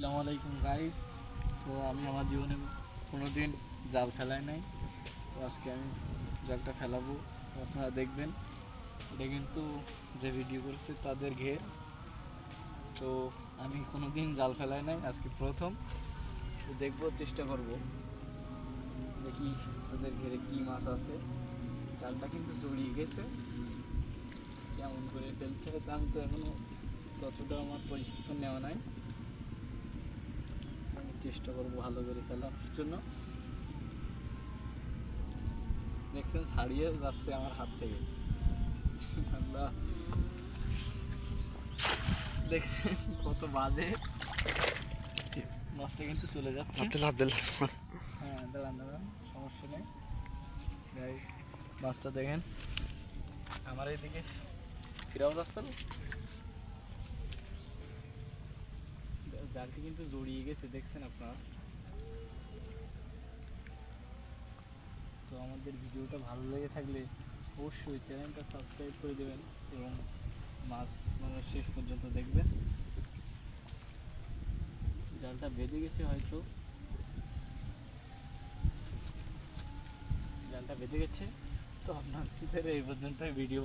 আসসালামু আলাইকুম গাইস। তো আমি আমার জীবনে কোনোদিন জাল ফেলাই নাই। তো আজকে আমি জালটা ফেলাবো, তো আপনারা দেখবেন। এটা কিন্তু যে ভিডিও করছে তাদের ঘের। তো আমি কোনোদিন জাল ফেলাই নাই, আজকে প্রথম। তো দেখবো, চেষ্টা করব, দেখি তাদের ঘেরে কি মাছ আছে। জালটা কিন্তু জড়িয়ে গেছে, কেমন করে ফেলতে হবে তা আমি তো এখনও ততটা আমার প্রশিক্ষণ নেওয়া নাই। আমি চেষ্টা করবো ভালো করে ফেলার জন্য। দেখছেন ছাড়িয়ে যাচ্ছে আমার হাত থেকে। আল্লাহ, দেখছেন কত বাজে, মাছটা কিন্তু চলে যাচ্ছে। হ্যাঁ, দাঁড়ান দাঁড়ান, সমস্যা নেই। গাইস, মাছটা দেখেন আমার এইদিকে ফিরাও যাচ্ছে না। জালটি কিন্তু জড়িয়ে গেছে, দেখছেন আপনারা। তো আমাদের ভিডিওটা ভালো লেগে থাকলে অবশ্যই চ্যানেলটা সাবস্ক্রাইব করে দেবেন এবং মাছ মানে শেষ পর্যন্ত দেখবেন। জালটা বেঁধে গেছে, হয়তো জালটা বেঁধে গেছে। তো আপনাদের এই পর্যন্ত ভিডিও